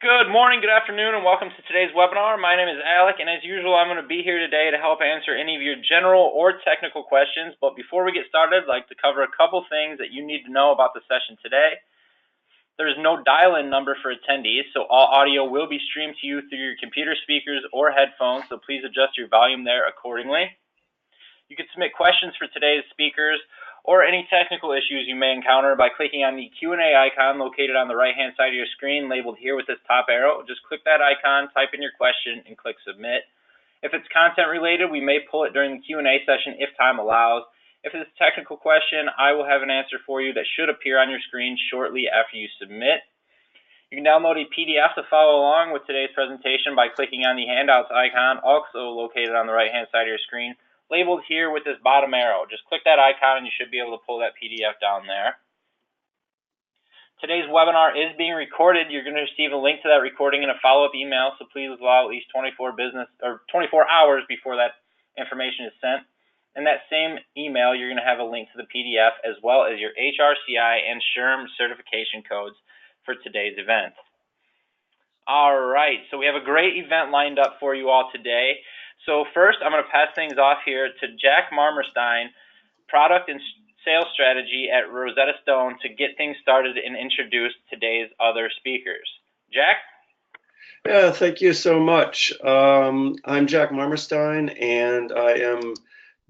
Good morning, good afternoon, and welcome to today's webinar. My name is Alec, and as usual, I'm going to be here today to help answer any of your general or technical questions. But before we get started, I'd like to cover a couple things that you need to know about the session today. There is no dial-in number for attendees, so all audio will be streamed to you through your computer speakers or headphones, so please adjust your volume there accordingly. You can submit questions for today's speakers or any technical issues you may encounter by clicking on the Q&A icon located on the right-hand side of your screen labeled here with this top arrow. Just click that icon, type in your question, and click Submit. If it's content related, we may pull it during the Q&A session if time allows. If it's a technical question, I will have an answer for you that should appear on your screen shortly after you submit. You can download a PDF to follow along with today's presentation by clicking on the Handouts icon, also located on the right-hand side of your screen, labeled here with this bottom arrow. Just click that icon and you should be able to pull that PDF down there. Today's webinar is being recorded. You're going to receive a link to that recording in a follow-up email, so please allow at least 24 hours before that information is sent. In that same email, you're going to have a link to the PDF as well as your HRCI and SHRM certification codes for today's event. All right, so we have a great event lined up for you all today. So first, I'm going to pass things off here to Jack Marmerstein, Product and Sales Strategy at Rosetta Stone, to get things started and introduce today's other speakers. Jack? Yeah, thank you so much. I'm Jack Marmerstein, and I am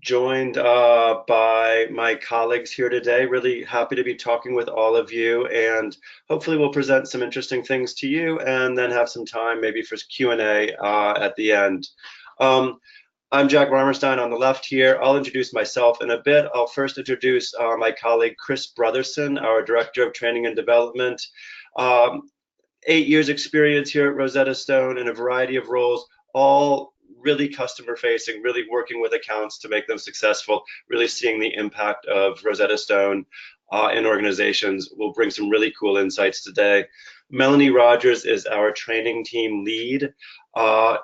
joined by my colleagues here today. Really happy to be talking with all of you, and hopefully we'll present some interesting things to you and then have some time maybe for Q&A at the end. I'm Jack Marmerstein on the left here. I'll introduce myself in a bit. I'll first introduce my colleague Chris Brotherson, our Director of Training and Development. 8 years experience here at Rosetta Stone in a variety of roles, all really customer facing, really working with accounts to make them successful, really seeing the impact of Rosetta Stone in organizations. We'll bring some really cool insights today. Melanie Rogers is our training team lead.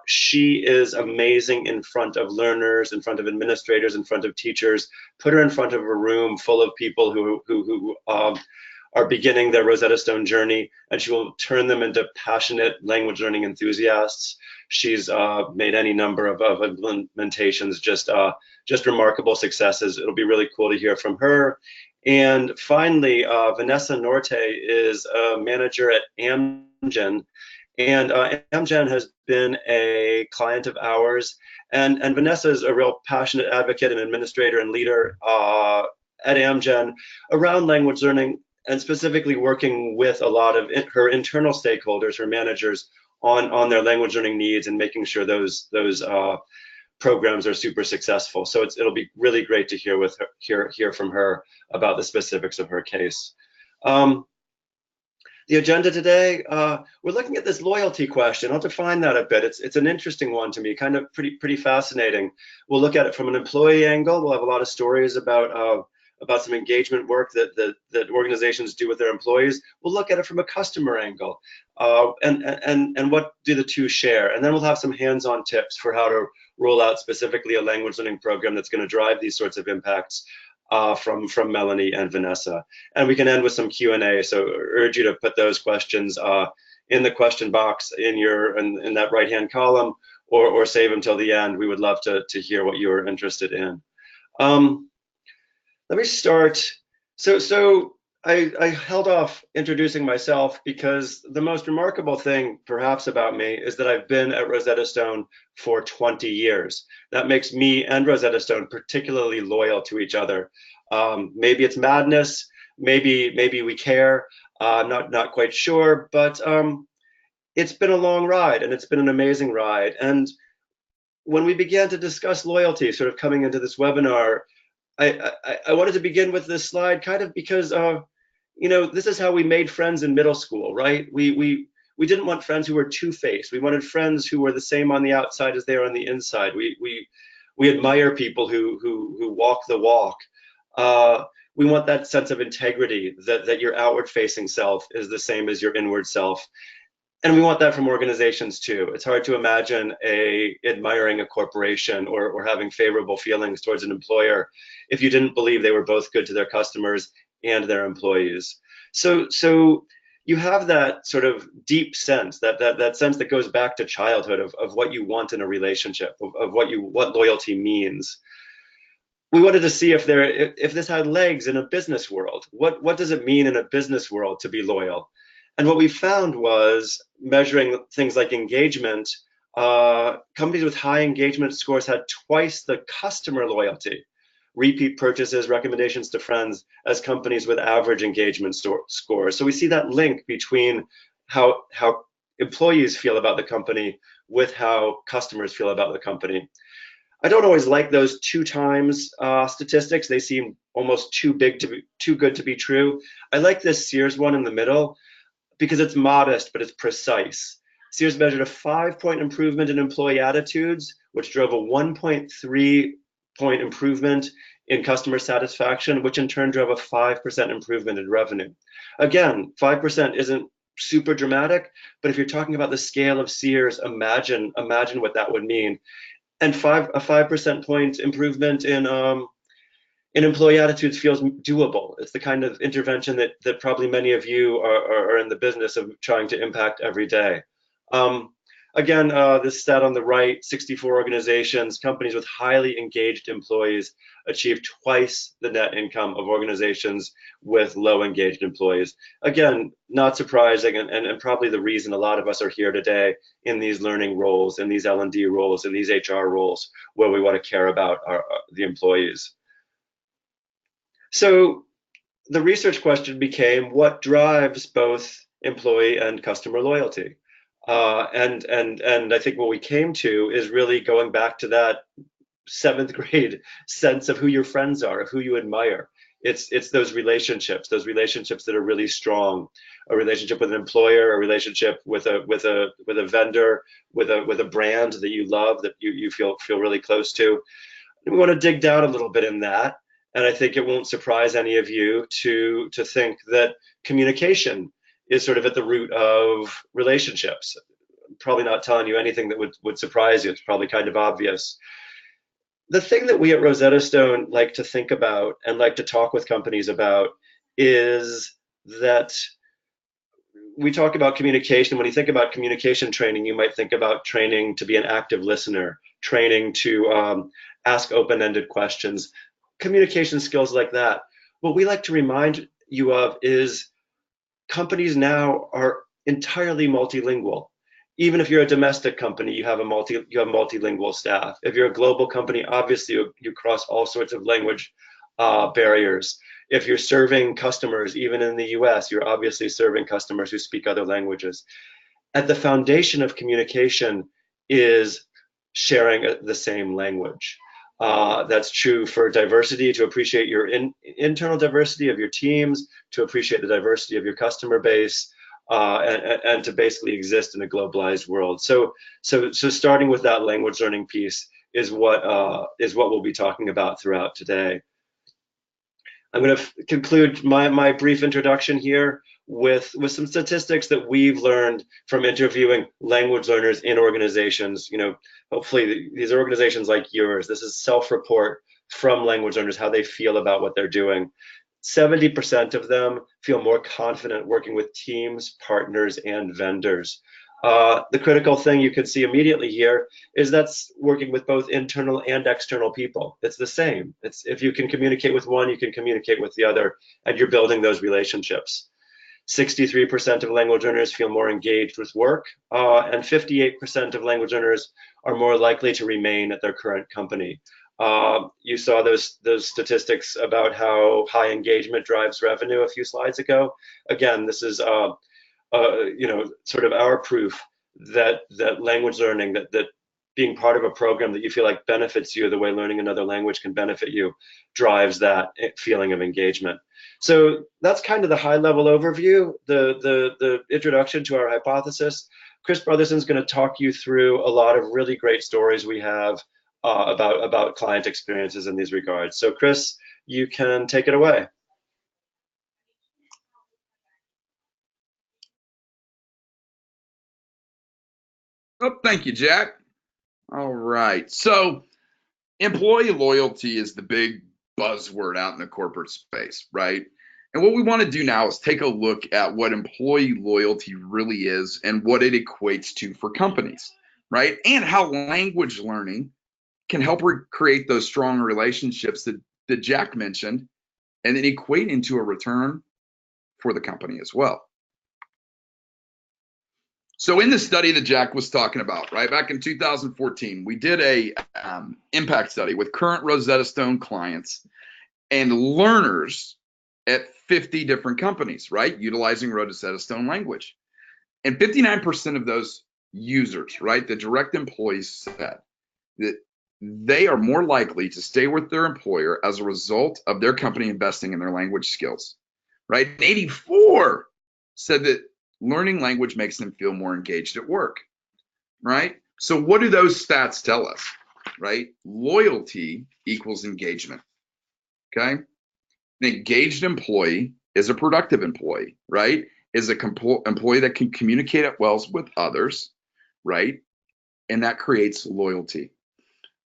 She is amazing in front of learners, in front of administrators, in front of teachers. Put her in front of a room full of people who are beginning their Rosetta Stone journey, and she will turn them into passionate language learning enthusiasts. She's made any number of implementations, just remarkable successes. It'll be really cool to hear from her. And finally, Vanessa Norte is a manager at Amgen. And Amgen has been a client of ours. And Vanessa is a real passionate advocate and administrator and leader at Amgen around language learning, and specifically working with a lot of her internal stakeholders, her managers, on their language learning needs and making sure those programs are super successful. So it'll be really great to hear from her about the specifics of her case. The agenda today, we're looking at this loyalty question. I'll define that a bit. It's an interesting one to me, kind of pretty fascinating. We'll look at it from an employee angle. We'll have a lot of stories about some engagement work that organizations do with their employees. We'll look at it from a customer angle, and what do the two share. And then we'll have some hands-on tips for how to roll out specifically a language learning program that's going to drive these sorts of impacts from Melanie and Vanessa. And we can end with some Q&A, so I urge you to put those questions in the question box in that right-hand column, or save them till the end. We would love to hear what you're interested in. Let me start. So I held off introducing myself because the most remarkable thing perhaps about me is that I've been at Rosetta Stone for 20 years. That makes me and Rosetta Stone particularly loyal to each other. Maybe it's madness, maybe we care, not quite sure, but it's been a long ride, and it's been an amazing ride. And when we began to discuss loyalty, sort of coming into this webinar, I wanted to begin with this slide kind of because, this is how we made friends in middle school, right? We didn't want friends who were two-faced. We wanted friends who were the same on the outside as they are on the inside. We admire people who walk the walk. We want that sense of integrity, that your outward-facing self is the same as your inward self. And we want that from organizations too. It's hard to imagine admiring a corporation or having favorable feelings towards an employer if you didn't believe they were both good to their customers and their employees. So you have that sort of deep sense, that sense that goes back to childhood of what you want in a relationship, of what loyalty means. We wanted to see if this had legs in a business world. What does it mean in a business world to be loyal? And what we found was measuring things like engagement. Companies with high engagement scores had twice the customer loyalty, repeat purchases, recommendations to friends, as companies with average engagement scores. So we see that link between how employees feel about the company with how customers feel about the company. I don't always like those 2 times statistics. They seem almost too good to be true. I like this Sears one in the middle because it's modest, but it's precise. Sears measured a 5-point improvement in employee attitudes, which drove a 1.3-point improvement in customer satisfaction, which in turn drove a 5% improvement in revenue. Again, 5% isn't super dramatic, but if you're talking about the scale of Sears, imagine what that would mean. And a 5% point improvement in employee attitudes feels doable. It's the kind of intervention that probably many of you are in the business of trying to impact every day. Again, this stat on the right, 64 organizations, companies with highly engaged employees achieve twice the net income of organizations with low engaged employees. Again, not surprising, and probably the reason a lot of us are here today in these learning roles, in these L&D roles, in these HR roles, where we want to care about the employees. So the research question became, what drives both employee and customer loyalty? And I think what we came to is really going back to that 7th grade sense of who your friends are, of who you admire. It's those relationships that are really strong. A relationship with an employer, a relationship with a vendor, with a brand that you love, that you feel really close to. And we want to dig down a little bit in that. And I think it won't surprise any of you to think that communication is sort of at the root of relationships. I'm probably not telling you anything that would surprise you. It's probably kind of obvious. The thing that we at Rosetta Stone like to think about and like to talk with companies about is that we talk about communication. When you think about communication training, you might think about training to be an active listener, training to ask open-ended questions, communication skills like that. What we like to remind you of is companies now are entirely multilingual. Even if you're a domestic company, you have multilingual staff. If you're a global company, obviously you cross all sorts of language barriers. If you're serving customers, even in the US, you're obviously serving customers who speak other languages. At the foundation of communication is sharing the same language. That's true for diversity, to appreciate your internal diversity of your teams, to appreciate the diversity of your customer base, and to basically exist in a globalized world. So starting with that language learning piece is what we'll be talking about throughout today. I'm going to conclude my brief introduction here with some statistics that we've learned from interviewing language learners in organizations. Hopefully these are organizations like yours. This is self-report from language learners, how they feel about what they're doing. 70% of them feel more confident working with teams, partners, and vendors. The critical thing you can see immediately here is that's working with both internal and external people. It's the same. If you can communicate with one, you can communicate with the other, and you're building those relationships. 63% of language learners feel more engaged with work, and 58% of language learners are more likely to remain at their current company. You saw those statistics about how high engagement drives revenue a few slides ago. Again, this is sort of our proof that language learning, that being part of a program that you feel like benefits you the way learning another language can benefit you, drives that feeling of engagement. So that's kind of the high level overview, the introduction to our hypothesis. Chris Brotherson is going to talk you through a lot of really great stories we have about client experiences in these regards. So Chris, you can take it away. Oh, thank you, Jack. All right. So employee loyalty is the big buzzword out in the corporate space, right? And what we want to do now is take a look at what employee loyalty really is and what it equates to for companies, right? And how language learning can help create those strong relationships that Jack mentioned and then equate into a return for the company as well. So in the study that Jack was talking about, right, back in 2014, we did a impact study with current Rosetta Stone clients and learners at 50 different companies, right, utilizing Rosetta Stone language. And 59% of those users, right, the direct employees said that they are more likely to stay with their employer as a result of their company investing in their language skills, right? And 84 said that learning language makes them feel more engaged at work, right? So what do those stats tell us, right? Loyalty equals engagement, okay? An engaged employee is a productive employee, right? Is an employee that can communicate at well with others, right? And that creates loyalty.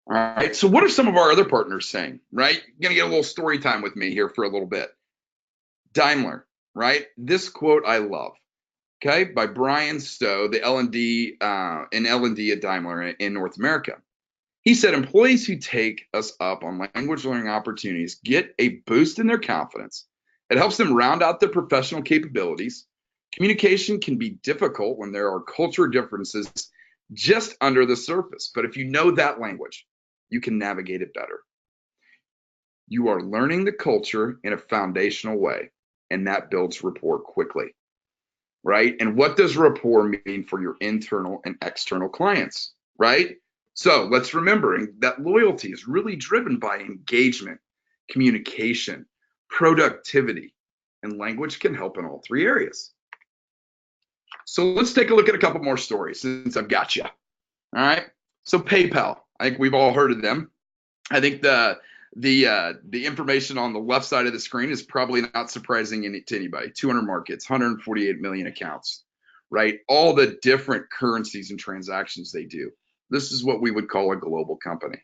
All right, so what are some of our other partners saying, right? You're gonna get a little story time with me here for a little bit. Daimler, right? This quote I love, okay, by Brian Stowe, the L&D at Daimler in North America. He said, employees who take us up on language learning opportunities get a boost in their confidence. It helps them round out their professional capabilities. Communication can be difficult when there are culture differences just under the surface, but if you know that language, you can navigate it better. You are learning the culture in a foundational way, and that builds rapport quickly, right? And what does rapport mean for your internal and external clients, right? So let's remember that loyalty is really driven by engagement, communication, productivity, and language can help in all three areas. So let's take a look at a couple more stories since I've got you. All right. So PayPal, I think we've all heard of them. I think the information on the left side of the screen is probably not surprising to anybody. 200 markets, 148 million accounts, right? All the different currencies and transactions they do. This is what we would call a global company.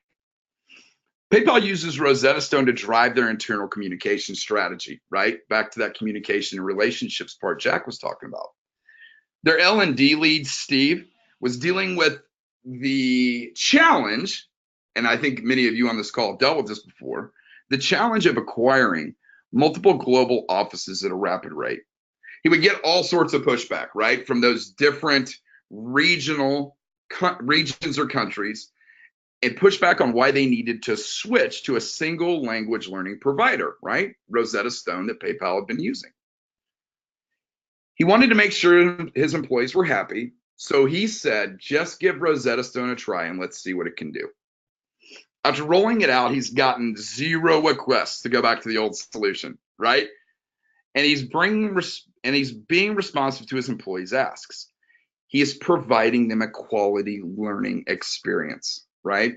PayPal uses Rosetta Stone to drive their internal communication strategy, right? Back to that communication and relationships part Jack was talking about. Their L&D lead, Steve, was dealing with the challenge, and I think many of you on this call have dealt with this before, the challenge of acquiring multiple global offices at a rapid rate. He would get all sorts of pushback, right, from those different regions or countries, and pushback on why they needed to switch to a single language learning provider, right? Rosetta Stone that PayPal had been using. He wanted to make sure his employees were happy, so he said, just give Rosetta Stone a try and let's see what it can do. After rolling it out, he's gotten 0 requests to go back to the old solution, right? And he's being responsive to his employees' asks. He is providing them a quality learning experience, right?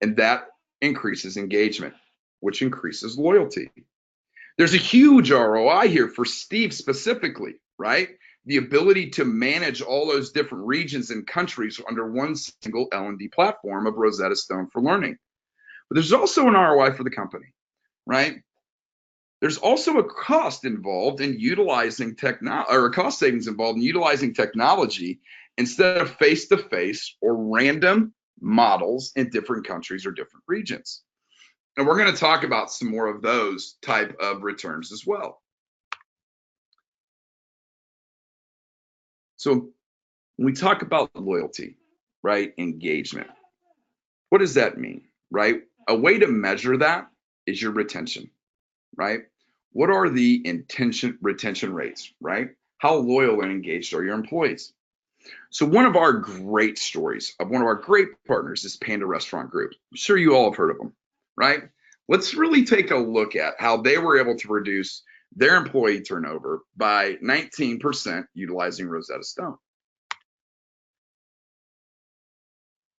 And that increases engagement, which increases loyalty. There's a huge ROI here for Steve specifically, right? The ability to manage all those different regions and countries under one single L&D platform of Rosetta Stone for Learning. But there's also an ROI for the company, right? There's also a cost involved in utilizing technology, or a cost savings involved in utilizing technology instead of face-to-face or random models in different countries or different regions. And we're going to talk about some more of those type of returns as well. So when we talk about loyalty, right, engagement, what does that mean, right? A way to measure that is your retention, right? What are the retention rates, right? How loyal and engaged are your employees? So one of our great stories of one of our great partners is Panda Restaurant Group. I'm sure you all have heard of them, right? Let's really take a look at how they were able to reduce their employee turnover by 19% utilizing Rosetta Stone.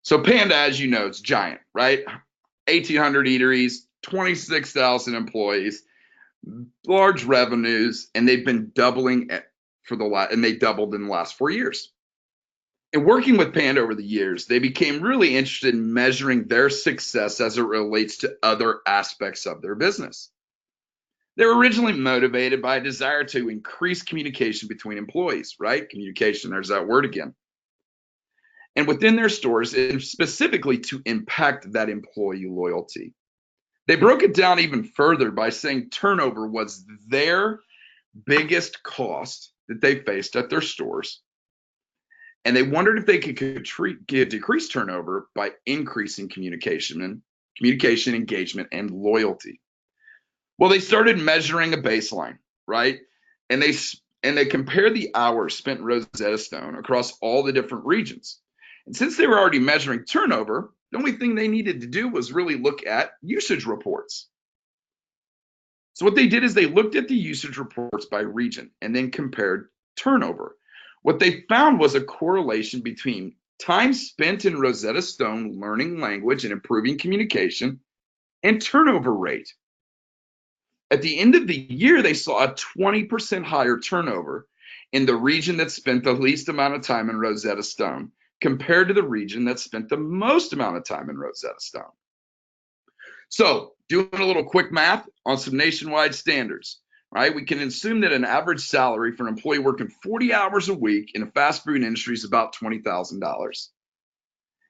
So Panda, as you know, it's giant, right? 1,800 eateries, 26,000 employees, large revenues, and they've been doubling and they doubled in the last 4 years. And working with Panda over the years, they became really interested in measuring their success as it relates to other aspects of their business. They were originally motivated by a desire to increase communication between employees, right? Communication, there's that word again. And within their stores, and specifically to impact that employee loyalty. They broke it down even further by saying turnover was their biggest cost that they faced at their stores. And they wondered if they could decrease turnover by increasing communication, engagement, and loyalty. Well, they started measuring a baseline, right? And they compared the hours spent in Rosetta Stone across all the different regions. And since they were already measuring turnover, the only thing they needed to do was really look at usage reports. So what they did is they looked at the usage reports by region and then compared turnover. What they found was a correlation between time spent in Rosetta Stone learning language and improving communication and turnover rate. At the end of the year, they saw a 20% higher turnover in the region that spent the least amount of time in Rosetta Stone compared to the region that spent the most amount of time in Rosetta Stone. So, doing a little quick math on some nationwide standards, right? We can assume that an average salary for an employee working 40 hours a week in a fast food industry is about $20,000.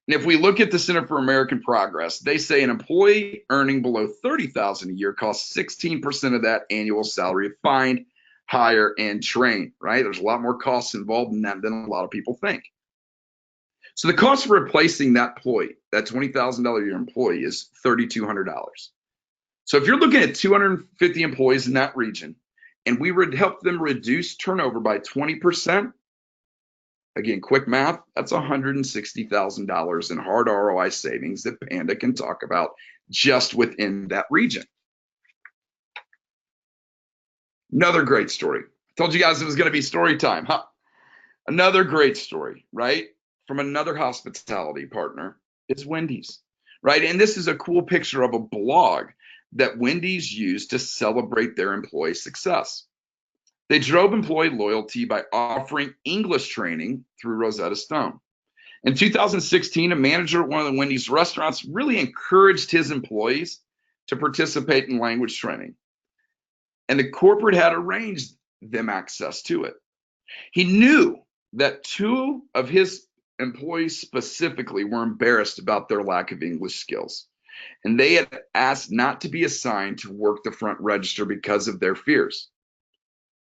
And if we look at the Center for American Progress, they say an employee earning below $30,000 a year costs 16% of that annual salary to find, hire, and train, right? There's a lot more costs involved in that than a lot of people think. So the cost of replacing that employee, that $20,000 a year employee, is $3,200. So if you're looking at 250 employees in that region, and we would help them reduce turnover by 20%, again, quick math, that's $160,000 in hard ROI savings that Panda can talk about just within that region. Another great story. I told you guys it was going to be story time, huh? Another great story, right? From another hospitality partner is Wendy's, right? And this is a cool picture of a blog that Wendy's used to celebrate their employee success. They drove employee loyalty by offering English training through Rosetta Stone. In 2016, a manager at one of the Wendy's restaurants really encouraged his employees to participate in language training. And the corporate had arranged them access to it. He knew that two of his employees specifically were embarrassed about their lack of English skills. And they had asked not to be assigned to work the front register because of their fears.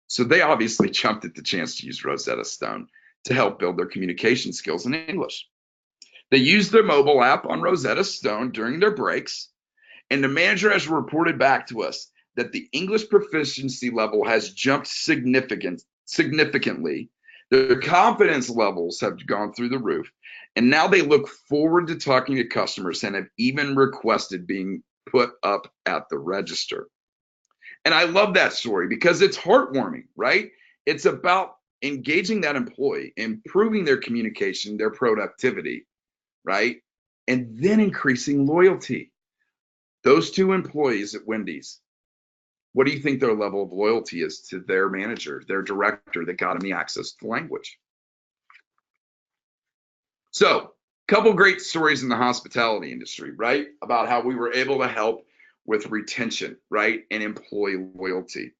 So they obviously jumped at the chance to use Rosetta Stone to help build their communication skills in English. They used their mobile app on Rosetta Stone during their breaks, and the manager has reported back to us that the English proficiency level has jumped significantly. Their confidence levels have gone through the roof, and now they look forward to talking to customers and have even requested being put up at the register. And I love that story because it's heartwarming, right? It's about engaging that employee, improving their communication, their productivity, right? And then increasing loyalty. Those two employees at Wendy's, what do you think their level of loyalty is to their manager, their director that got them the access to language? So, a couple great stories in the hospitality industry, right? About how we were able to help with retention, right? And employee loyalty.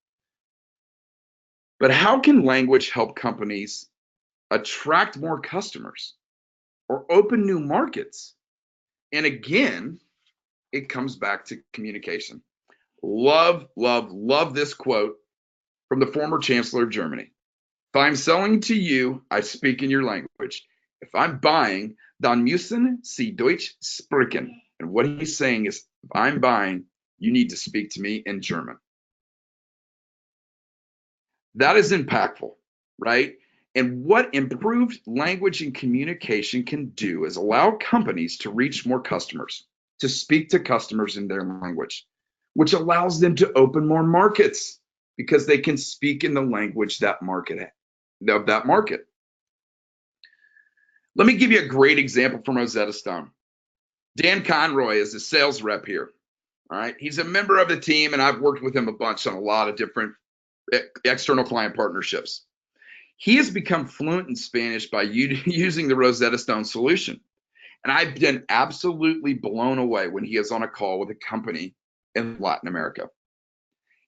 But how can language help companies attract more customers or open new markets? And again, it comes back to communication. Love, love, love this quote from the former Chancellor of Germany. If I'm selling to you, I speak in your language. If I'm buying, dann müssen Sie Deutsch sprechen. And what he's saying is, if I'm buying, you need to speak to me in German. That is impactful, right? And what improved language and communication can do is allow companies to reach more customers, to speak to customers in their language, which allows them to open more markets because they can speak in the language of that market. Let me give you a great example from Rosetta Stone. Dan Conroy is a sales rep here. All right. He's a member of the team, and I've worked with him a bunch on a lot of different external client partnerships. He has become fluent in Spanish by using the Rosetta Stone solution. And I've been absolutely blown away when he is on a call with a company in Latin America.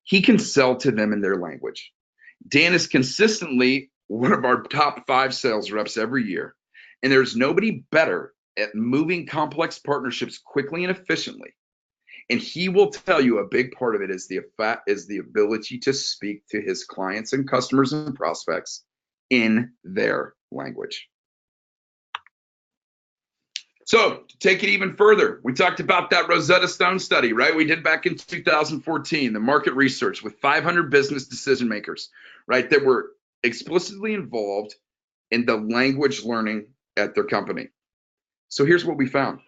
he can sell to them in their language. Dan is consistently one of our top 5 sales reps every year, and there's nobody better at moving complex partnerships quickly and efficiently. And he will tell you a big part of it is the ability to speak to his clients and customers and prospects in their language. So to take it even further, we talked about that Rosetta Stone study, right? We did back in 2014, the market research with 500 business decision makers, right, that were explicitly involved in the language learning at their company. So here's what we found.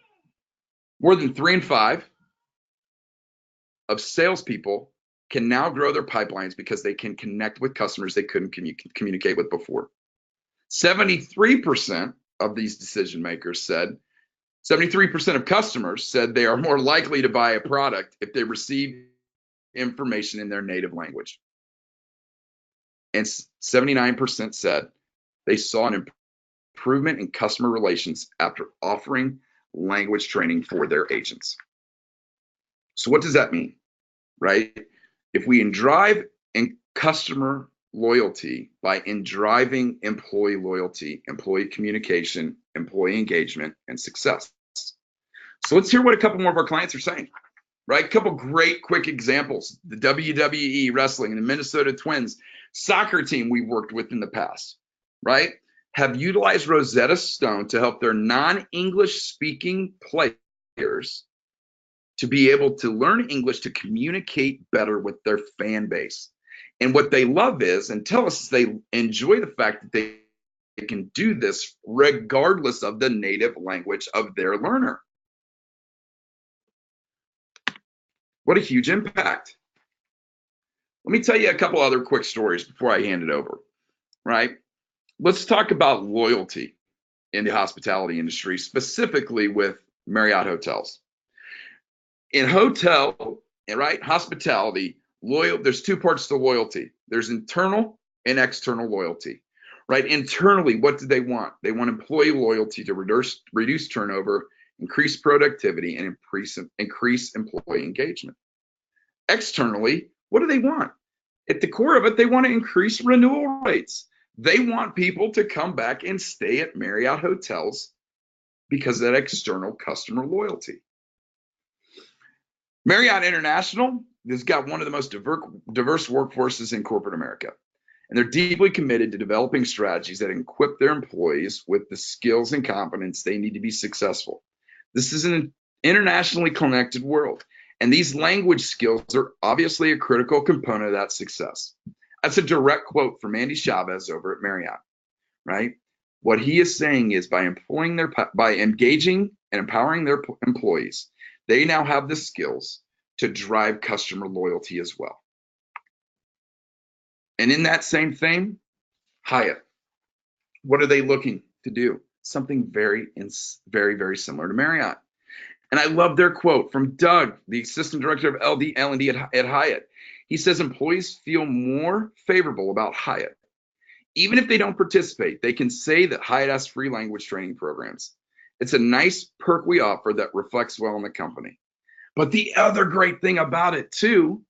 More than 3 in 5 of salespeople can now grow their pipelines because they can connect with customers they couldn't communicate with before. 73% of these decision makers said, 73% of customers said they are more likely to buy a product if they receive information in their native language. And 79% said they saw an improvement in customer relations after offering language training for their agents. So what does that mean, right? If we drive in customer loyalty by driving employee loyalty, employee communication, employee engagement, and success. So let's hear what a couple more of our clients are saying, right? A couple great quick examples. The WWE wrestling and the Minnesota Twins soccer team we've worked with in the past, right, have utilized Rosetta Stone to help their non-English speaking players to be able to learn English to communicate better with their fan base. And what they love is, and tell us, they enjoy the fact that they can do this regardless of the native language of their learner. What a huge impact. Let me tell you a couple other quick stories before I hand it over, right? Let's talk about loyalty in the hospitality industry, specifically with Marriott hotels. In hotel, right, hospitality, there's 2 parts to loyalty. There's internal and external loyalty, right? Internally, what do they want? They want employee loyalty to reduce turnover, increase productivity, and increase employee engagement. Externally, what do they want? At the core of it, they want to increase renewal rates. They want people to come back and stay at Marriott hotels because of that external customer loyalty. Marriott International has got one of the most diverse workforces in corporate America, and they're deeply committed to developing strategies that equip their employees with the skills and competence they need to be successful. This is an internationally connected world, and these language skills are obviously a critical component of that success. That's a direct quote from Andy Chavez over at Marriott, right? What he is saying is by engaging and empowering their employees, they now have the skills to drive customer loyalty as well. And in that same thing, Hyatt, what are they looking to do? Something very, very similar to Marriott. And I love their quote from Doug, the assistant director of L&D at Hyatt. He says employees feel more favorable about Hyatt. Even if they don't participate, they can say that Hyatt has free language training programs. It's a nice perk we offer that reflects well on the company. But the other great thing about it too,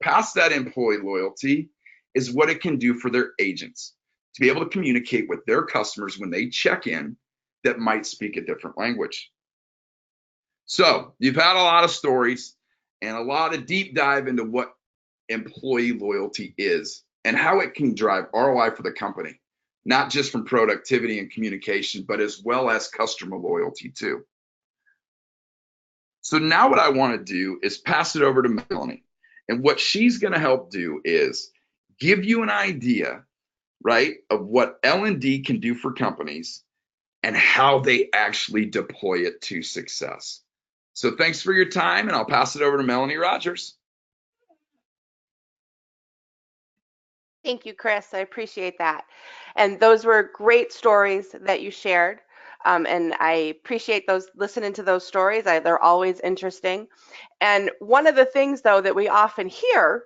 past that employee loyalty, is what it can do for their agents to be able to communicate with their customers when they check in that might speak a different language. So you've had a lot of stories and a lot of deep dive into what employee loyalty is and how it can drive ROI for the company, not just from productivity and communication, but as well as customer loyalty too. So now what I want to do is pass it over to Melanie. And what she's going to help do is give you an idea, right, of what L&D can do for companies and how they actually deploy it to success. So thanks for your time, and I'll pass it over to Melanie Rogers. Thank you, Chris. I appreciate that. And those were great stories that you shared. And I appreciate listening to those stories. They're always interesting. And one of the things, though, that we often hear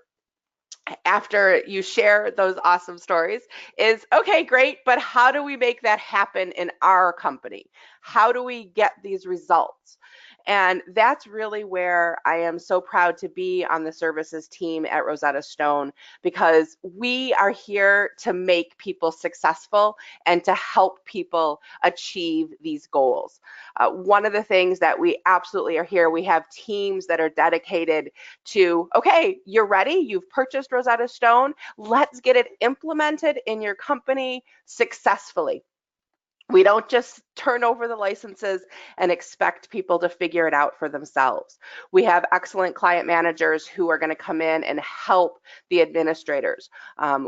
after you share those awesome stories is, okay, great, but how do we make that happen in our company? How do we get these results? And that's really where I am so proud to be on the services team at Rosetta Stone, because we are here to make people successful and to help people achieve these goals. One of the things that we absolutely are here, we have teams that are dedicated to, okay, you're ready, you've purchased Rosetta Stone, let's get it implemented in your company successfully. We don't just turn over the licenses and expect people to figure it out for themselves. We have excellent client managers who are going to come in and help the administrators.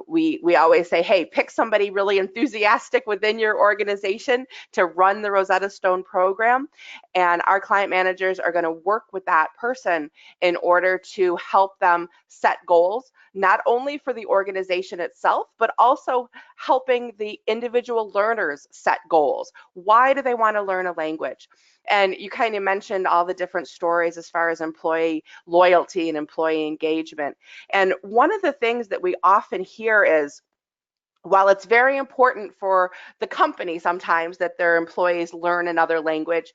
We always say, hey, pick somebody really enthusiastic within your organization to run the Rosetta Stone program, and our client managers are going to work with that person in order to help them set goals, not only for the organization itself, but also helping the individual learners set goals. Why do they want to learn a language? And you kind of mentioned all the different stories as far as employee loyalty and employee engagement. And one of the things that we often hear is, while it's very important for the company sometimes that their employees learn another language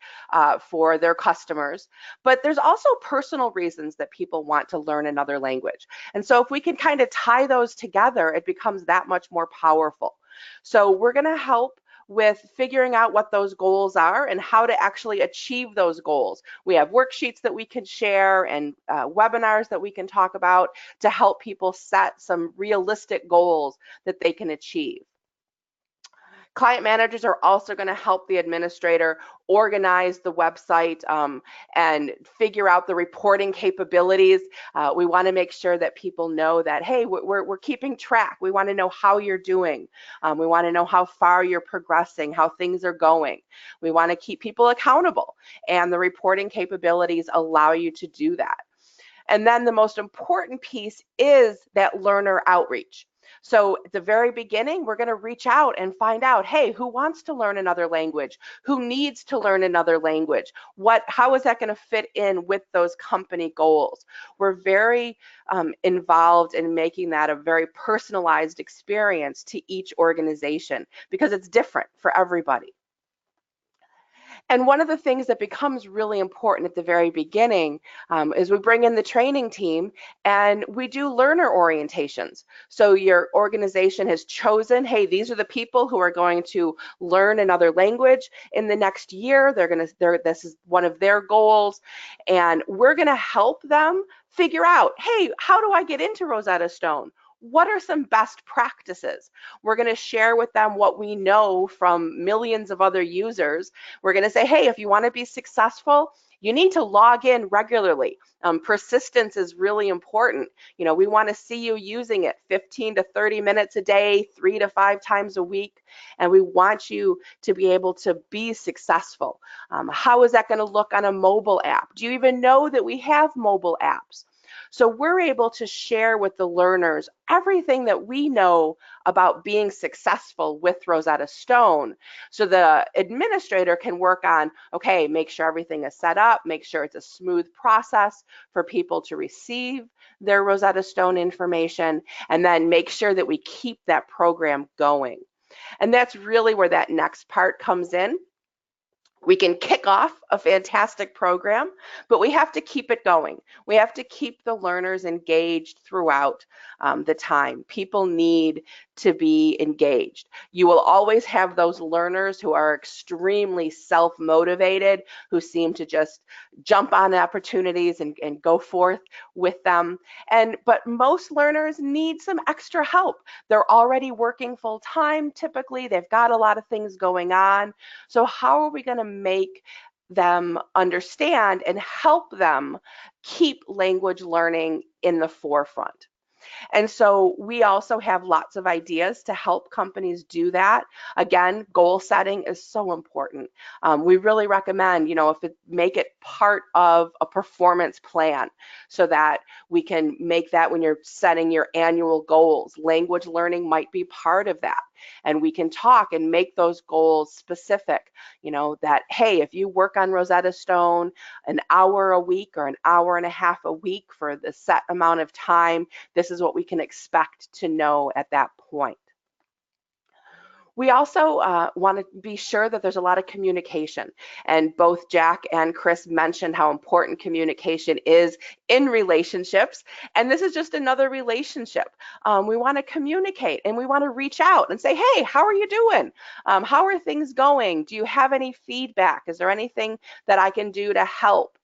for their customers, but there's also personal reasons that people want to learn another language. And so if we can kind of tie those together, it becomes that much more powerful. So we're going to help with figuring out what those goals are and how to actually achieve those goals. We have worksheets that we can share and webinars that we can talk about to help people set some realistic goals that they can achieve. Client managers are also going to help the administrator organize the website and figure out the reporting capabilities. We want to make sure that people know that, hey, we're keeping track. We want to know how you're doing. We want to know how far you're progressing, how things are going. We want to keep people accountable, and the reporting capabilities allow you to do that. And then the most important piece is that learner outreach. So at the very beginning, we're going to reach out and find out, hey, who wants to learn another language? Who needs to learn another language? How is that going to fit in with those company goals? We're very involved in making that a very personalized experience to each organization, because it's different for everybody. And one of the things that becomes really important at the very beginning is we bring in the training team and we do learner orientations. So your organization has chosen, hey, these are the people who are going to learn another language in the next year. This is one of their goals, and we're going to help them figure out, hey, how do I get into Rosetta Stone? What are some best practices? We're going to share with them what we know from millions of other users. We're going to say, hey, if you want to be successful, you need to log in regularly. Persistence is really important. You know, we want to see you using it 15 to 30 minutes a day, 3 to 5 times a week, and we want you to be able to be successful. How is that going to look on a mobile app? Do you even know that we have mobile apps? So we're able to share with the learners everything that we know about being successful with Rosetta Stone. So the administrator can work on, okay, make sure everything is set up, make sure it's a smooth process for people to receive their Rosetta Stone information, and then make sure that we keep that program going. And that's really where that next part comes in. We can kick off a fantastic program, but we have to keep it going. We have to keep the learners engaged throughout the time. People need to be engaged. You will always have those learners who are extremely self-motivated, who seem to just jump on opportunities and go forth with them. But most learners need some extra help. They're already working full time typically. They've got a lot of things going on. So how are we going to make them understand and help them keep language learning in the forefront? And so we also have lots of ideas to help companies do that. Again, goal setting is so important. We really recommend, make it part of a performance plan so that we can make that when you're setting your annual goals. Language learning might be part of that. And we can talk and make those goals specific, that, hey, if you work on Rosetta Stone an hour a week or an hour and a half a week for the set amount of time, this is what we can expect to know at that point. We also want to be sure that there's a lot of communication, and both Jack and Chris mentioned how important communication is in relationships, and this is just another relationship. We want to communicate and we want to reach out and say, hey, how are you doing? How are things going? Do you have any feedback? Is there anything that I can do to help?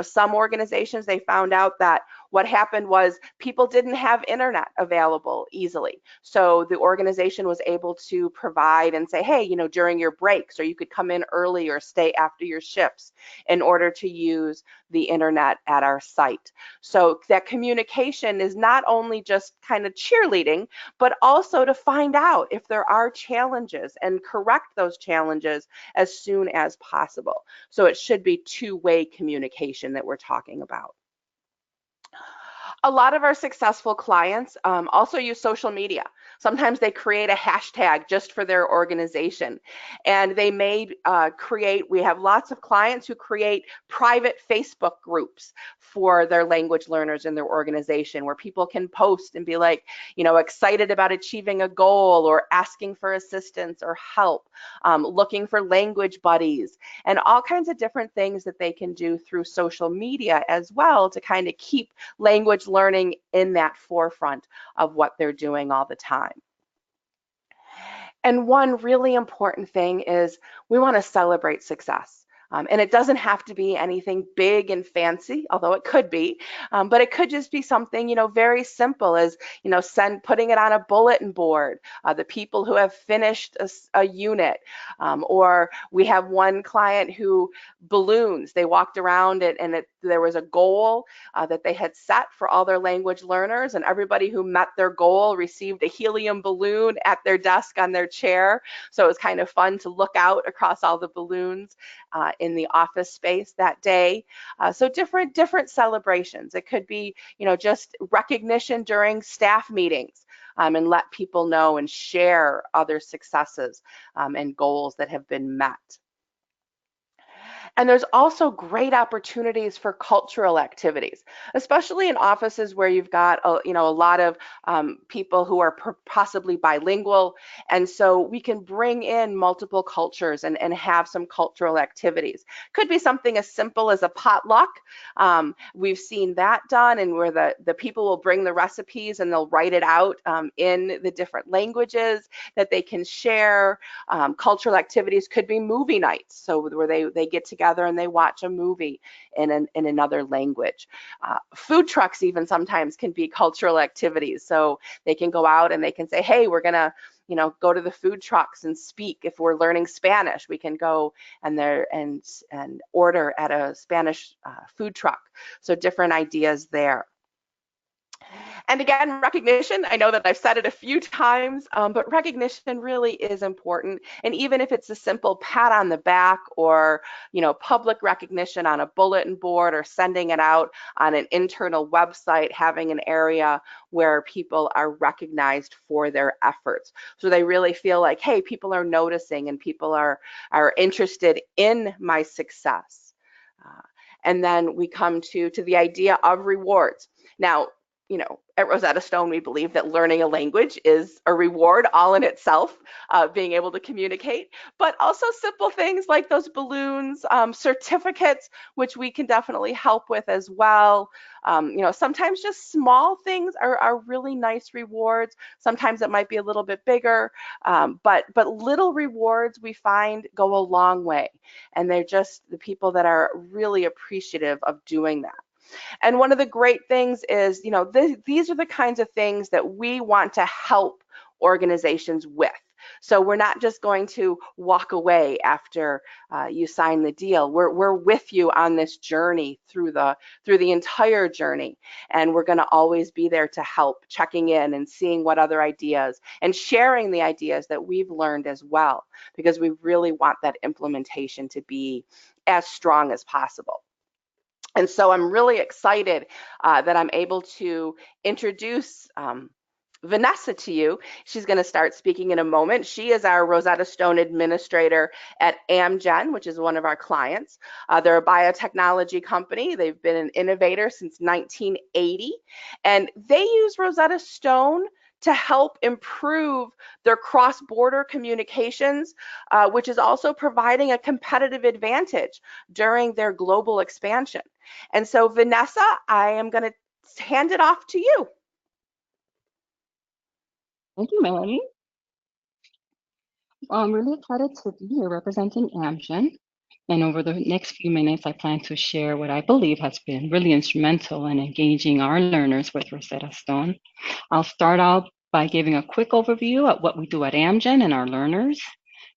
Some organizations, they found out that what happened was people didn't have internet available easily. So the organization was able to provide and say, hey, during your breaks, or you could come in early or stay after your shifts in order to use the internet at our site. So that communication is not only just kind of cheerleading, but also to find out if there are challenges and correct those challenges as soon as possible. So it should be two-way communication that we're talking about. A lot of our successful clients also use social media. Sometimes they create a hashtag just for their organization, and they may we have lots of clients who create private Facebook groups for their language learners in their organization, where people can post and be like, excited about achieving a goal, or asking for assistance or help, looking for language buddies, and all kinds of different things that they can do through social media as well to kind of keep language learning in that forefront of what they're doing all the time. And one really important thing is we want to celebrate success. And it doesn't have to be anything big and fancy, although it could be, but it could just be something, very simple as, putting it on a bulletin board, the people who have finished a unit, or we have one client who balloons, they walked around and there was a goal that they had set for all their language learners, and everybody who met their goal received a helium balloon at their desk on their chair. So it was kind of fun to look out across all the balloons in the office space that day. So different celebrations. It could be, just recognition during staff meetings, and let people know and share other successes and goals that have been met. And there's also great opportunities for cultural activities, especially in offices where you've got a lot of people who are possibly bilingual. And so we can bring in multiple cultures and have some cultural activities. Could be something as simple as a potluck. We've seen that done, and where the people will bring the recipes and they'll write it out in the different languages that they can share. Cultural activities could be movie nights, so where they get together and they watch a movie in another language. Food trucks even sometimes can be cultural activities, so they can go out and they can say, hey, we're gonna go to the food trucks and speak. If we're learning Spanish, we can go and order at a Spanish food truck. So different ideas there. And again, recognition, I know that I've said it a few times, but recognition really is important. And even if it's a simple pat on the back, or, public recognition on a bulletin board, or sending it out on an internal website, having an area where people are recognized for their efforts. So they really feel like, hey, people are noticing and people are interested in my success. And then we come to the idea of rewards. Now, at Rosetta Stone, we believe that learning a language is a reward all in itself, being able to communicate, but also simple things like those balloons, certificates, which we can definitely help with as well. Sometimes just small things are really nice rewards. Sometimes it might be a little bit bigger, but little rewards we find go a long way. And they're just the people that are really appreciative of doing that. And one of the great things is, these are the kinds of things that we want to help organizations with. So we're not just going to walk away after you sign the deal. We're with you on this journey through the entire journey, and we're going to always be there to help, checking in and seeing what other ideas and sharing the ideas that we've learned as well, because we really want that implementation to be as strong as possible. And so I'm really excited that I'm able to introduce Vanessa to you. She's going to start speaking in a moment. She is our Rosetta Stone administrator at Amgen, which is one of our clients. They're a biotechnology company. They've been an innovator since 1980, and they use Rosetta Stone to help improve their cross-border communications, which is also providing a competitive advantage during their global expansion. And so, Vanessa, I am going to hand it off to you. Thank you, Melanie. Well, I'm really excited to be here representing Amgen. And over the next few minutes, I plan to share what I believe has been really instrumental in engaging our learners with Rosetta Stone. I'll start out by giving a quick overview of what we do at Amgen and our learners.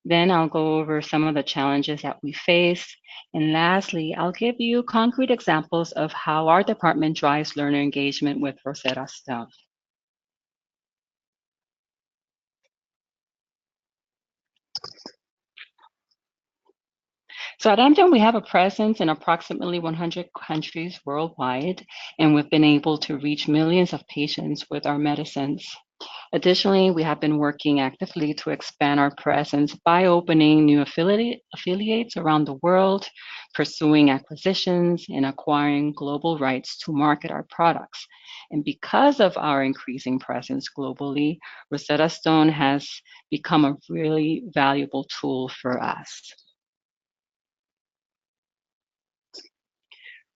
Then I'll go over some of the challenges that we face. And lastly, I'll give you concrete examples of how our department drives learner engagement with Rosetta Stone. So at Amgen, we have a presence in approximately 100 countries worldwide, and we've been able to reach millions of patients with our medicines. Additionally, we have been working actively to expand our presence by opening new affiliates around the world, pursuing acquisitions, and acquiring global rights to market our products. And because of our increasing presence globally, Rosetta Stone has become a really valuable tool for us.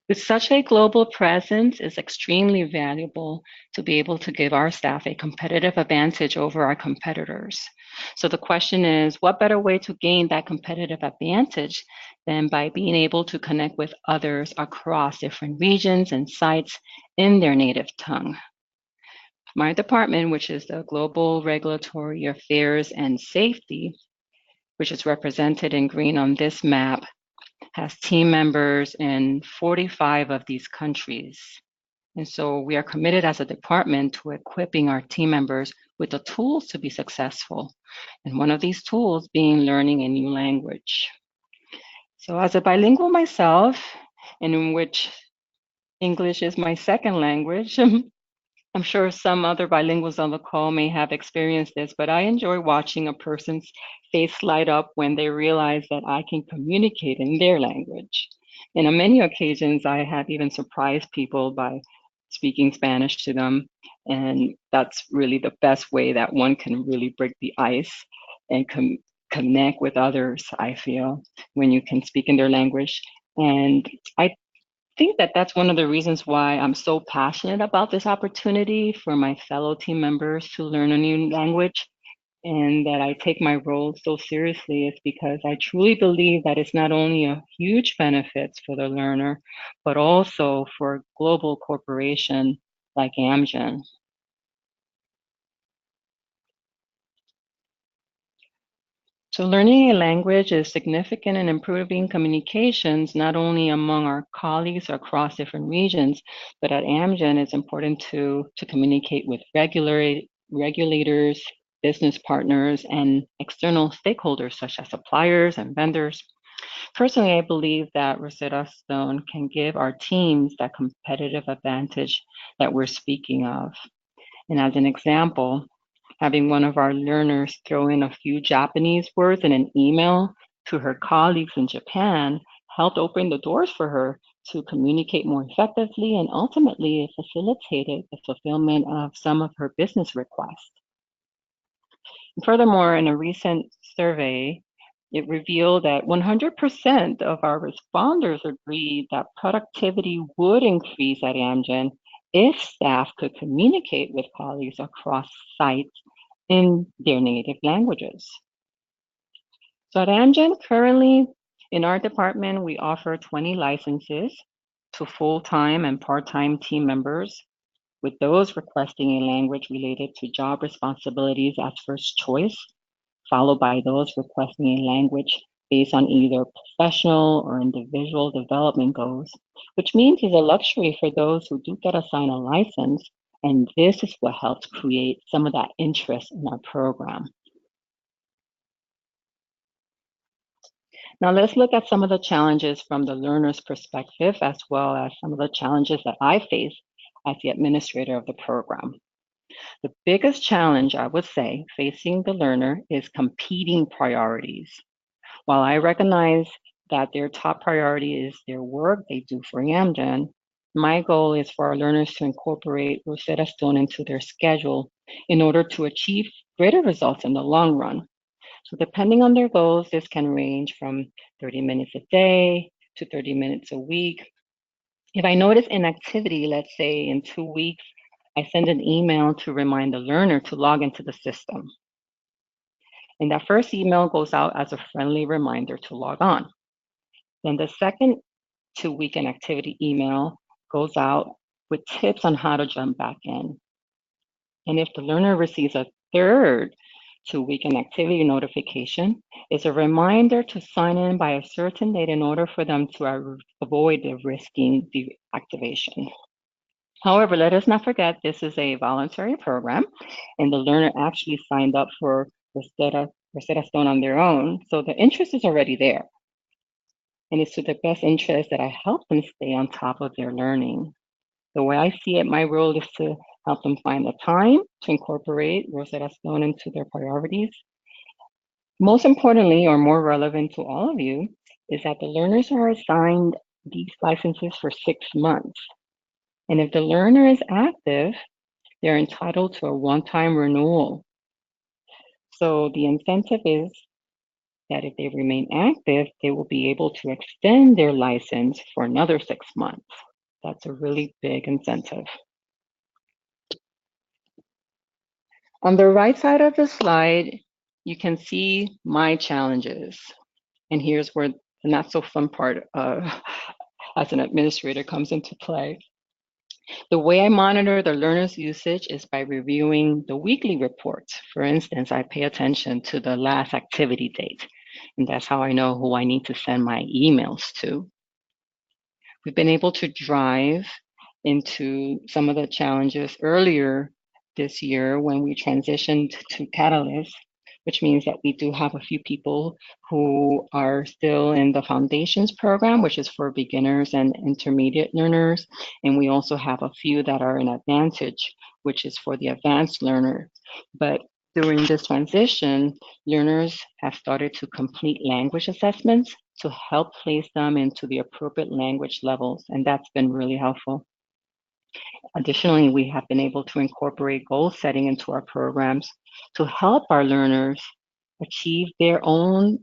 With such a global presence, it's extremely valuable to be able to give our staff a competitive advantage over our competitors. So the question is, what better way to gain that competitive advantage than by being able to connect with others across different regions and sites in their native tongue? My department, which is the Global Regulatory Affairs and Safety, which is represented in green on this map, has team members in 45 of these countries. And so we are committed as a department to equipping our team members with the tools to be successful. And one of these tools being learning a new language. So as a bilingual myself, and in which English is my second language, I'm sure some other bilinguals on the call may have experienced this, but I enjoy watching a person's face light up when they realize that I can communicate in their language. And on many occasions, I have even surprised people by speaking Spanish to them. And that's really the best way that one can really break the ice and connect with others, I feel, when you can speak in their language. And I think that that's one of the reasons why I'm so passionate about this opportunity for my fellow team members to learn a new language, and that I take my role so seriously is because I truly believe that it's not only a huge benefit for the learner, but also for a global corporation like Amgen. So learning a language is significant in improving communications, not only among our colleagues across different regions, but at Amgen, it's important to communicate with regulators, business partners, and external stakeholders such as suppliers and vendors. Personally, I believe that Rosetta Stone can give our teams that competitive advantage that we're speaking of. And as an example, having one of our learners throw in a few Japanese words in an email to her colleagues in Japan helped open the doors for her to communicate more effectively, and ultimately it facilitated the fulfillment of some of her business requests. And furthermore, in a recent survey, it revealed that 100% of our responders agreed that productivity would increase at Amgen if staff could communicate with colleagues across sites in their native languages. So at Amgen, currently in our department, we offer 20 licenses to full-time and part-time team members, with those requesting a language related to job responsibilities as first choice, followed by those requesting a language based on either professional or individual development goals, which means it's a luxury for those who do get assigned a license, and this is what helps create some of that interest in our program. Now let's look at some of the challenges from the learner's perspective, as well as some of the challenges that I face as the administrator of the program. The biggest challenge, I would say, facing the learner is competing priorities. While I recognize that their top priority is their work they do for Amgen, my goal is for our learners to incorporate Rosetta Stone into their schedule in order to achieve greater results in the long run. So depending on their goals, this can range from 30 minutes a day to 30 minutes a week. If I notice inactivity, let's say in 2 weeks, I send an email to remind the learner to log into the system. And that first email goes out as a friendly reminder to log on. Then the second 2-week inactivity email goes out with tips on how to jump back in. And if the learner receives a third 2-week inactivity notification, it's a reminder to sign in by a certain date in order for them to avoid the risking deactivation. However, let us not forget this is a voluntary program, and the learner actually signed up for Rosetta Stone on their own, so the interest is already there. And it's to their best interest that I help them stay on top of their learning. The way I see it, my role is to help them find the time to incorporate Rosetta Stone into their priorities. Most importantly, or more relevant to all of you, is that the learners are assigned these licenses for 6 months. And if the learner is active, they're entitled to a one-time renewal. So the incentive is that if they remain active, they will be able to extend their license for another 6 months. That's a really big incentive. On the right side of the slide, you can see my challenges. And here's where the not so fun part as an administrator comes into play. The way I monitor the learner's usage is by reviewing the weekly reports. For instance, I pay attention to the last activity date, and that's how I know who I need to send my emails to. We've been able to drive into some of the challenges earlier this year when we transitioned to Catalyst, which means that we do have a few people who are still in the Foundations program, which is for beginners and intermediate learners. And we also have a few that are in Advantage, which is for the advanced learner. But during this transition, learners have started to complete language assessments to help place them into the appropriate language levels, and that's been really helpful. Additionally, we have been able to incorporate goal setting into our programs to help our learners achieve their own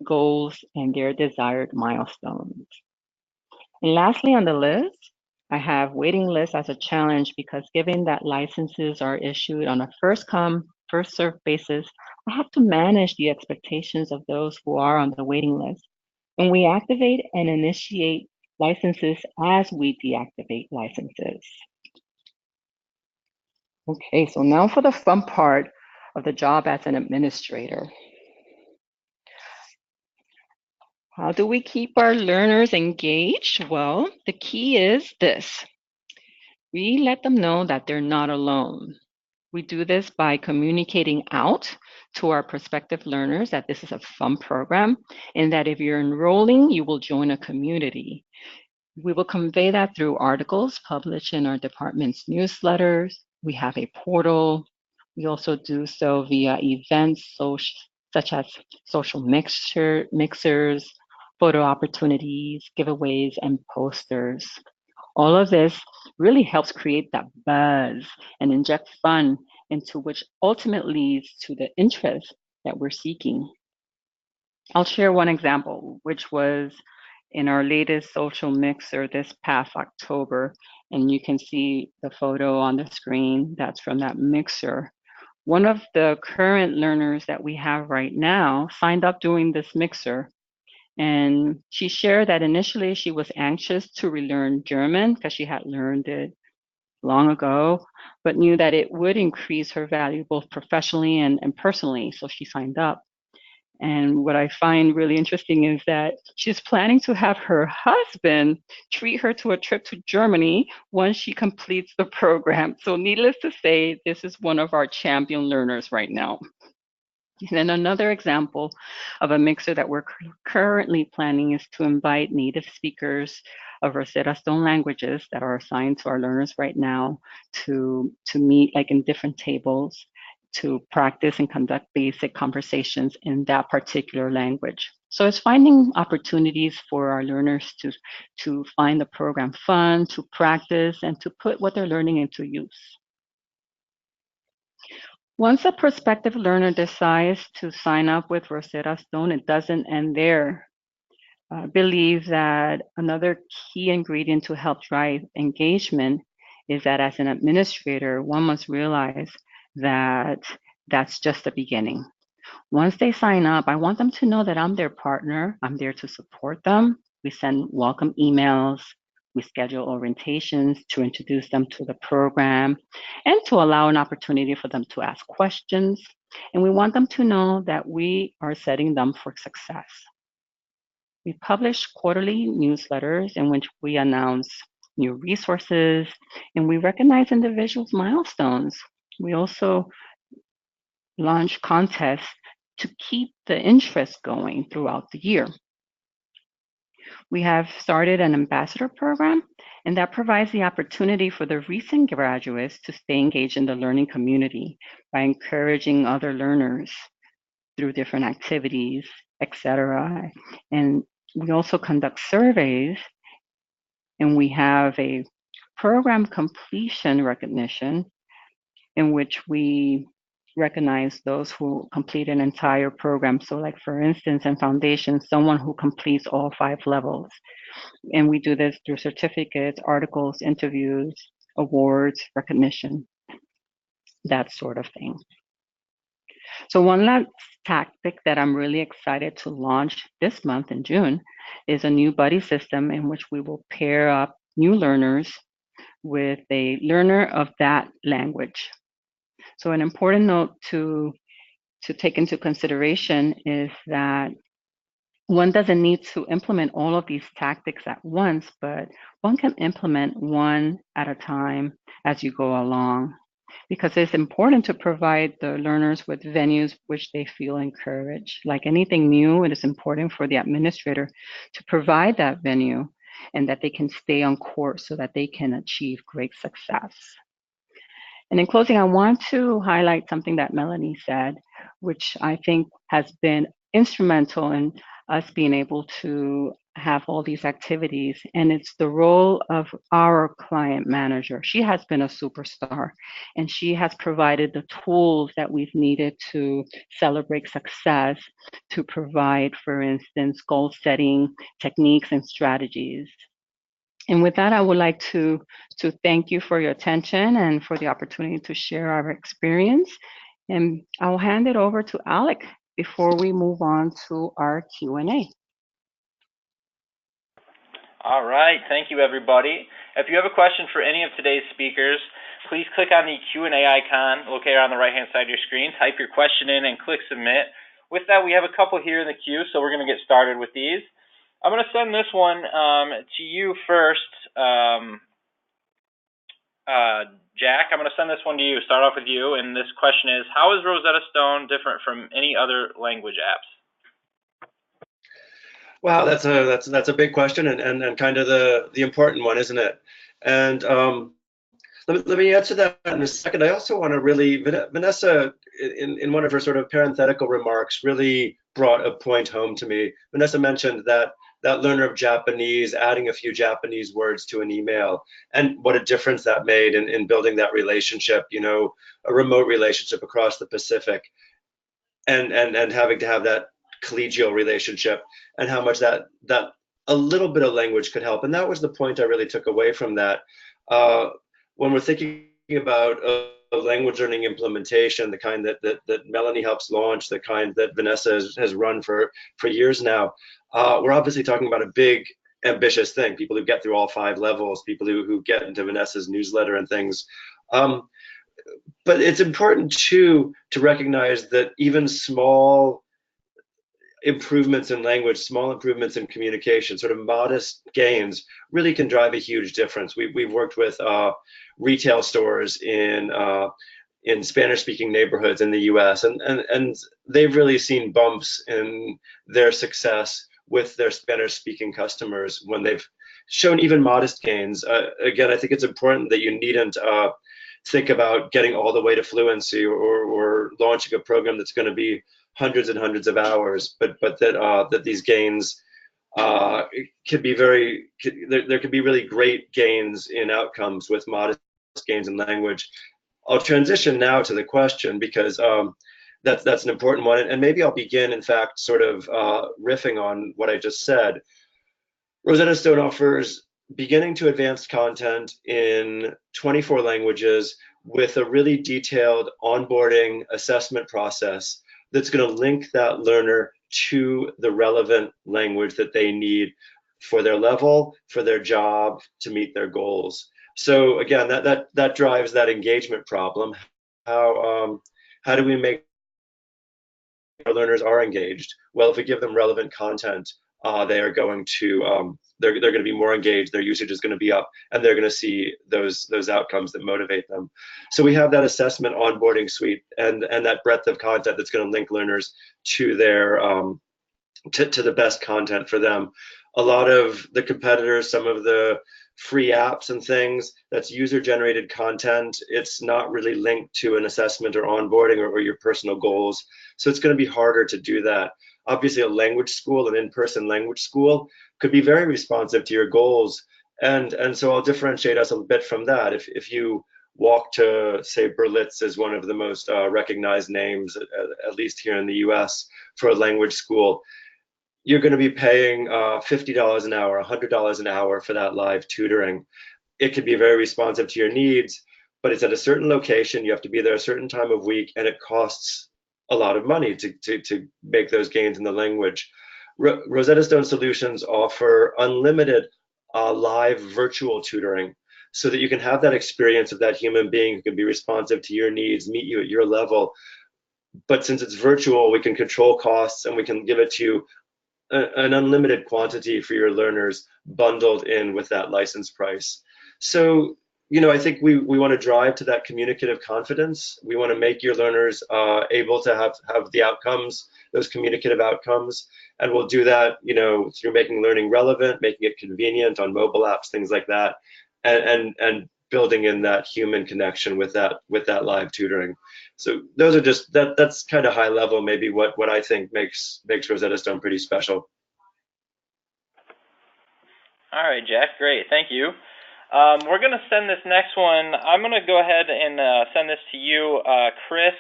goals and their desired milestones. And lastly on the list, I have waiting lists as a challenge because given that licenses are issued on a first come, first served basis, I have to manage the expectations of those who are on the waiting list. And we activate and initiate licenses as we deactivate licenses. Okay, so now for the fun part of the job as an administrator. How do we keep our learners engaged? Well, the key is this. We let them know that they're not alone. We do this by communicating out to our prospective learners that this is a fun program and that if you're enrolling, you will join a community. We will convey that through articles published in our department's newsletters. We have a portal. We also do so via events such as social mixers, photo opportunities, giveaways, and posters. All of this really helps create that buzz and inject fun into which ultimately leads to the interest that we're seeking. I'll share one example, which was in our latest social mixer this past October, and you can see the photo on the screen that's from that mixer. One of the current learners that we have right now signed up doing this mixer, and she shared that initially she was anxious to relearn German because she had learned it long ago, but knew that it would increase her value both professionally and personally, so she signed up. And what I find really interesting is that she's planning to have her husband treat her to a trip to Germany once she completes the program. So needless to say, this is one of our champion learners right now. And then another example of a mixer that we're currently planning is to invite native speakers of Rosetta Stone languages that are assigned to our learners right now to meet like in different tables to practice and conduct basic conversations in that particular language. So it's finding opportunities for our learners to find the program fun, to practice, and to put what they're learning into use. Once a prospective learner decides to sign up with Rosetta Stone, it doesn't end there. I believe that another key ingredient to help drive engagement is that as an administrator, one must realize that that's just the beginning. Once they sign up, I want them to know that I'm their partner. I'm there to support them. We send welcome emails. We schedule orientations to introduce them to the program and to allow an opportunity for them to ask questions. And we want them to know that we are setting them for success. We publish quarterly newsletters in which we announce new resources and we recognize individuals' milestones. We also launch contests to keep the interest going throughout the year. We have started an ambassador program, and that provides the opportunity for the recent graduates to stay engaged in the learning community by encouraging other learners through different activities, etc. And we also conduct surveys, and we have a program completion recognition in which we recognize those who complete an entire program. So like for instance, in foundation, someone who completes all 5 levels. And we do this through certificates, articles, interviews, awards, recognition, that sort of thing. So one last tactic that I'm really excited to launch this month in June is a new buddy system in which we will pair up new learners with a learner of that language. So an important note to take into consideration is that one doesn't need to implement all of these tactics at once, but one can implement one at a time as you go along, because it's important to provide the learners with venues which they feel encouraged. Like anything new, it is important for the administrator to provide that venue and that they can stay on course so that they can achieve great success. And in closing, I want to highlight something that Melanie said, which I think has been instrumental in us being able to have all these activities, and it's the role of our client manager. She has been a superstar, and she has provided the tools that we've needed to celebrate success, to provide, for instance, goal setting techniques and strategies. And with that, I would like to thank you for your attention and for the opportunity to share our experience. And I'll hand it over to Alec before we move on to our Q&A. All right, thank you everybody. If you have a question for any of today's speakers, please click on the Q&A icon located on the right-hand side of your screen, type your question in and click submit. With that, we have a couple here in the queue, so we're gonna get started with these. I'm going to send this one to you first, Jack. I'm going to send this one to you. Start off with you, and this question is: how is Rosetta Stone different from any other language apps? Wow, that's a big question and kind of the important one, isn't it? And let me answer that in a second. I also want to really, Vanessa, in one of her sort of parenthetical remarks, really brought a point home to me. Vanessa mentioned that learner of Japanese, adding a few Japanese words to an email, and what a difference that made in building that relationship, you know, a remote relationship across the Pacific, and having to have that collegial relationship, and how much that a little bit of language could help. And that was the point I really took away from that. When we're thinking about a language learning implementation, the kind that Melanie helps launch, the kind that Vanessa has run for years now, we're obviously talking about a big, ambitious thing. People who get through all 5 levels, people who get into Vanessa's newsletter and things. But it's important too to recognize that even small improvements in language, small improvements in communication, sort of modest gains, really can drive a huge difference. We've worked with retail stores in Spanish-speaking neighborhoods in the U.S. and they've really seen bumps in their success with their Spanish-speaking customers when they've shown even modest gains. Again, I think it's important that you needn't think about getting all the way to fluency or launching a program that's going to be hundreds and hundreds of hours, but that these gains could be there could be really great gains in outcomes with modest gains in language. I'll transition now to the question because that's an important one, and maybe I'll begin, in fact, sort of riffing on what I just said. Rosetta Stone offers beginning to advanced content in 24 languages with a really detailed onboarding assessment process that's going to link that learner to the relevant language that they need for their level, for their job, to meet their goals. So again, that drives that engagement problem. How do we make our learners are engaged? Well, if we give them relevant content, they are going to they're going to be more engaged. Their usage is going to be up, and they're going to see those outcomes that motivate them. So we have that assessment onboarding suite and that breadth of content that's going to link learners to their to the best content for them. A lot of the competitors, some of the free apps and things, that's user-generated content. It's not really linked to an assessment or onboarding or your personal goals. So it's going to be harder to do that. Obviously, a language school, an in-person language school, could be very responsive to your goals. And so I'll differentiate us a bit from that. If you walk to, say, Berlitz is one of the most recognized names, at least here in the US, for a language school, you're going to be paying $50 an hour, $100 an hour for that live tutoring. It could be very responsive to your needs, but it's at a certain location. You have to be there a certain time of week, and it costs a lot of money to make those gains in the language. Rosetta Stone Solutions offer unlimited live virtual tutoring so that you can have that experience of that human being who can be responsive to your needs, meet you at your level. But since it's virtual, we can control costs, and we can give it to you an unlimited quantity for your learners bundled in with that license price. So, I think we want to drive to that communicative confidence. We want to make your learners able to have the outcomes, those communicative outcomes. And we'll do that, through making learning relevant, making it convenient on mobile apps, things like that, and building in that human connection with that live tutoring. So those are just that's kind of high level, maybe what I think makes Rosetta Stone pretty special. All right, Jack, great, thank you. We're going to send this next one. I'm going to go ahead and send this to you, Chris.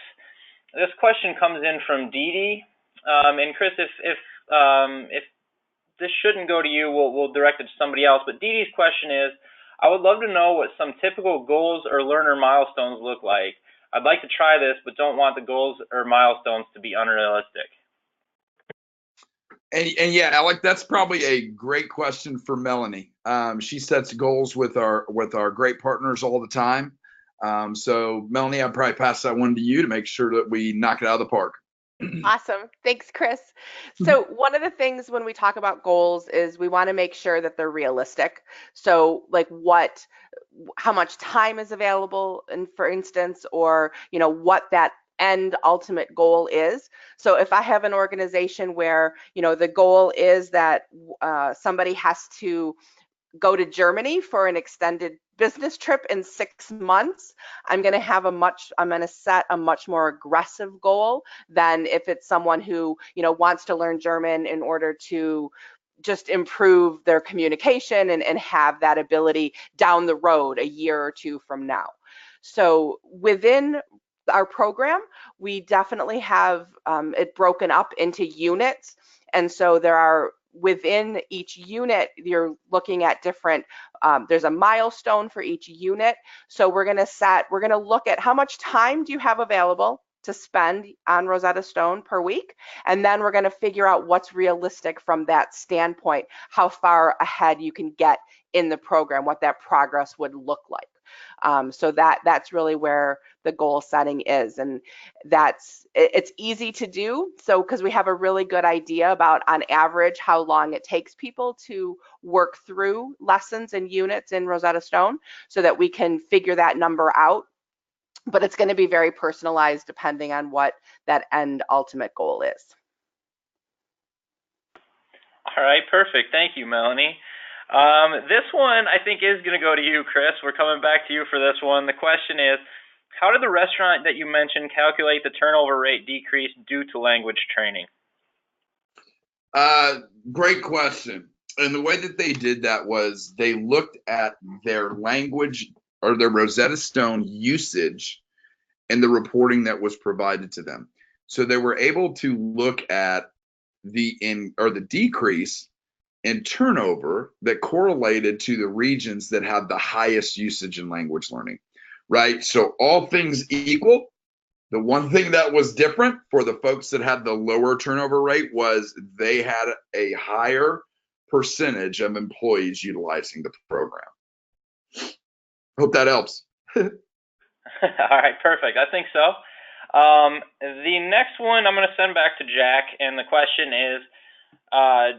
This question comes in from Dee Dee. And Chris, if this shouldn't go to you, we'll direct it to somebody else. But Dee Dee's question is, I would love to know what some typical goals or learner milestones look like. I'd like to try this, but don't want the goals or milestones to be unrealistic. And yeah, Alec, that's probably a great question for Melanie. She sets goals with our great partners all the time. So Melanie, I'd probably pass that one to you to make sure that we knock it out of the park. Awesome. Thanks, Chris. So one of the things when we talk about goals is we want to make sure that they're realistic. So like how much time is available, and for instance, or what that end ultimate goal is. So if I have an organization where the goal is that somebody has to go to Germany for an extended business trip in 6 months, I'm going to set a much more aggressive goal than if it's someone who wants to learn German in order to just improve their communication and have that ability down the road a year or two from now. So within our program, we definitely have it broken up into units, and so there are within each unit, you're looking at different, there's a milestone for each unit. So we're going to look at how much time do you have available to spend on Rosetta Stone per week. And then we're going to figure out what's realistic from that standpoint, how far ahead you can get in the program, what that progress would look like. So that's really where the goal setting is, and it's easy to do. So because we have a really good idea about on average how long it takes people to work through lessons and units in Rosetta Stone, so that we can figure that number out. But it's going to be very personalized depending on what that end ultimate goal is. All right, perfect. Thank you, Melanie. This one I think is going to go to you, Chris. We're coming back to you for this one. The question is, how did the restaurant that you mentioned calculate the turnover rate decrease due to language training? Great question. And the way that they did that was they looked at their language or their Rosetta Stone usage and the reporting that was provided to them. So they were able to look at the decrease in turnover that correlated to the regions that have the highest usage in language learning, right? So all things equal, the one thing that was different for the folks that had the lower turnover rate was they had a higher percentage of employees utilizing the program. Hope that helps. All right, perfect. I think so. The next one I'm going to send back to Jack, and the question is,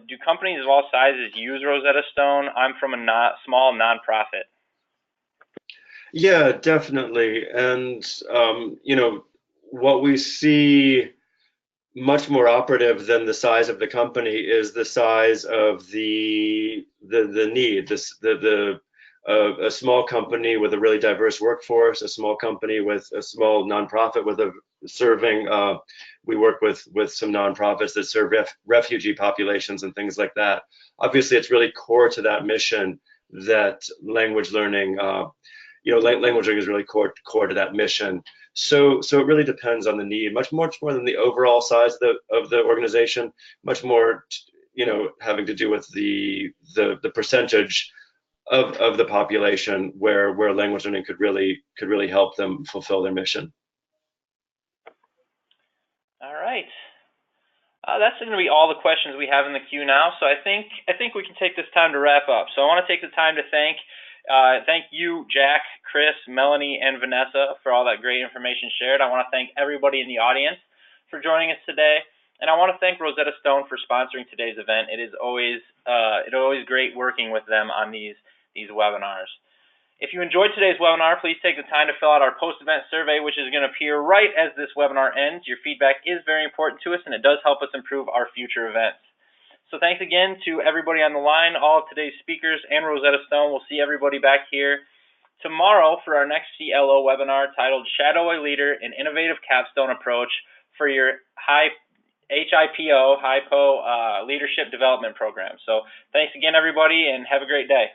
do companies of all sizes use Rosetta Stone? I'm from a small nonprofit. Yeah, definitely. And, you know, what we see much more operative than the size of the company is the size of the need. A small company with a really diverse workforce, a small company with a small nonprofit with a serving. We work with some nonprofits that serve refugee populations and things like that. Obviously, it's really core to that mission that language learning. Language learning is really core to that mission. So it really depends on the need, much more than the overall size of the organization, much more, having to do with the percentage of the population where language learning could really help them fulfill their mission. All right. That's going to be all the questions we have in the queue now. So I think we can take this time to wrap up. So I want to take the time to thank you, Jack, Chris, Melanie, and Vanessa for all that great information shared. I want to thank everybody in the audience for joining us today, and I want to thank Rosetta Stone for sponsoring today's event. It is always great working with them on these webinars. If you enjoyed today's webinar, please take the time to fill out our post-event survey, which is going to appear right as this webinar ends. Your feedback is very important to us, and it does help us improve our future events. So thanks again to everybody on the line, all of today's speakers, and Rosetta Stone. We'll see everybody back here tomorrow for our next CLO webinar titled Shadow a Leader, an Innovative Capstone Approach for your HIPO Leadership Development Program. So thanks again, everybody, and have a great day.